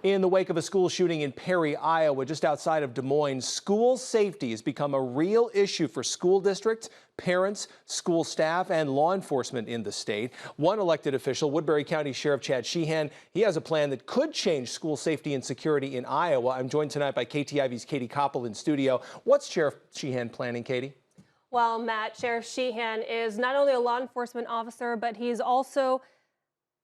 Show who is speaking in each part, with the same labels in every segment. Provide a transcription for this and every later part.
Speaker 1: In the wake of a school shooting in Perry, Iowa, just outside of Des Moines, school safety has become a real issue for school districts, parents, school staff, and law enforcement in the state. One elected official, Woodbury County Sheriff Sheehan, he has a plan that could change school safety and security in Iowa. I'm joined tonight by KTIV's Katie Koppel in studio. What's Sheriff Sheehan planning, Katie?
Speaker 2: Well, Matt, Sheriff Sheehan is not only a law enforcement officer, but he's also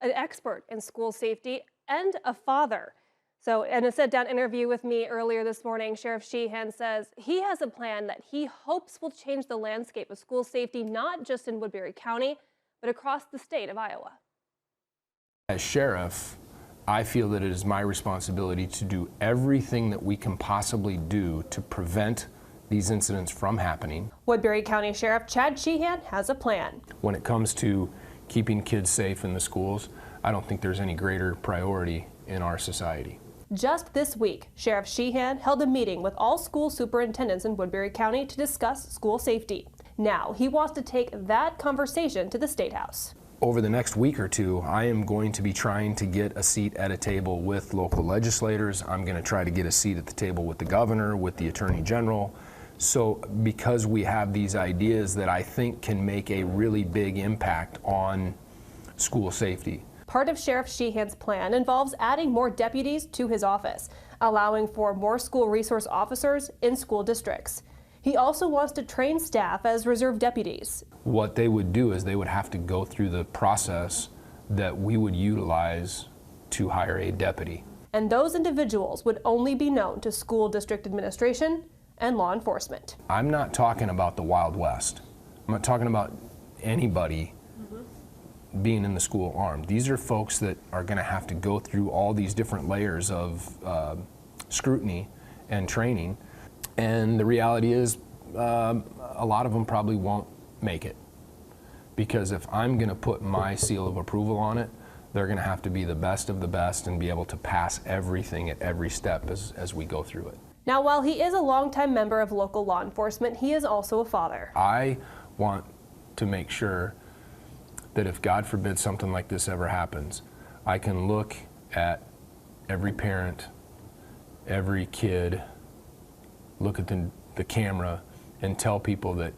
Speaker 2: an expert in school safety and a father. So, in a sit-down interview with me earlier this morning, Sheriff Sheehan says he has a plan that he hopes will change the landscape of school safety, not just in Woodbury County, but across the state of Iowa.
Speaker 3: As sheriff, I feel that it is my responsibility to do everything that we can possibly do to prevent these incidents from happening.
Speaker 2: Woodbury County Sheriff Sheehan has a plan.
Speaker 3: When it comes to keeping kids safe in the schools, I don't think there's any greater priority in our society.
Speaker 2: Just this week, Sheriff Sheehan held a meeting with all school superintendents in Woodbury County to discuss school safety. Now, he wants to take that conversation to the Statehouse.
Speaker 3: Over the next week or two, I am going to be trying to get a seat at a table with local legislators. I'm going to try to get a seat at the table with the governor, with the attorney general. So because we have these ideas that I think can make a really big impact on school safety.
Speaker 2: Part of Sheriff Sheehan's plan involves adding more deputies to his office, allowing for more school resource officers in school districts. He also wants to train staff as reserve deputies.
Speaker 3: What they would do is they would have to go through the process that we would utilize to hire a deputy.
Speaker 2: And those individuals would only be known to school district administration and law enforcement.
Speaker 3: I'm not talking about the Wild West. I'm not talking about anybody being in the school armed. These are folks that are going to have to go through all these different layers of scrutiny and training. And the reality is a lot of them probably won't make it. Because if I'm going to put my seal of approval on it, they're going to have to be the best of the best and be able to pass everything at every step as we go through it.
Speaker 2: Now, while he is a longtime member of local law enforcement, he is also a father.
Speaker 3: I want to make sure that if God forbid something like this ever happens, I can look at every parent, every kid, look at the camera and tell people that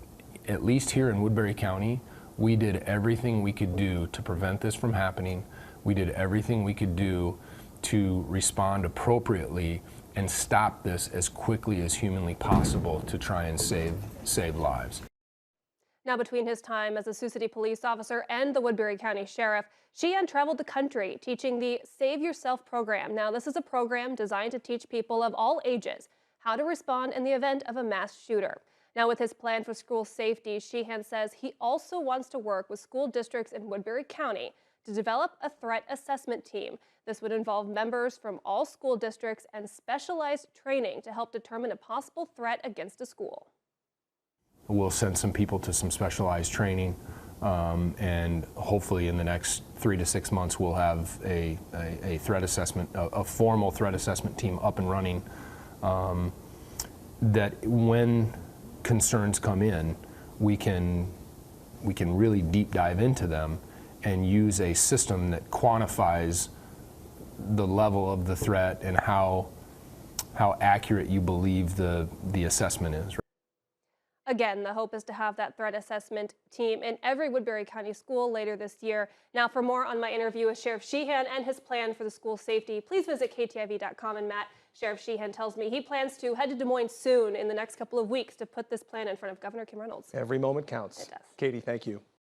Speaker 3: at least here in Woodbury County, we did everything we could do to prevent this from happening. We did everything we could do to respond appropriately and stop this as quickly as humanly possible to try and save lives.
Speaker 2: Now, between his time as a Sioux City police officer and the Woodbury County Sheriff, Sheehan traveled the country teaching the Save Yourself program. Now, this is a program designed to teach people of all ages how to respond in the event of a mass shooter. Now, with his plan for school safety, Sheehan says he also wants to work with school districts in Woodbury County to develop a threat assessment team. This would involve members from all school districts and specialized training to help determine a possible threat against a school.
Speaker 3: We'll send some people to some specialized training, and hopefully in the next 3 to 6 months we'll have a threat assessment, a formal threat assessment team up and running, that when concerns come in, we can really deep dive into them and use a system that quantifies the level of the threat and how accurate you believe the assessment is.
Speaker 2: Again, the hope is to have that threat assessment team in every Woodbury County school later this year. Now, for more on my interview with Sheriff Sheehan and his plan for the school safety, please visit KTIV.com. And Matt, Sheriff Sheehan tells me he plans to head to Des Moines soon in the next couple of weeks to put this plan in front of Governor Kim Reynolds.
Speaker 1: Every moment counts.
Speaker 2: It does.
Speaker 1: Katie, thank you.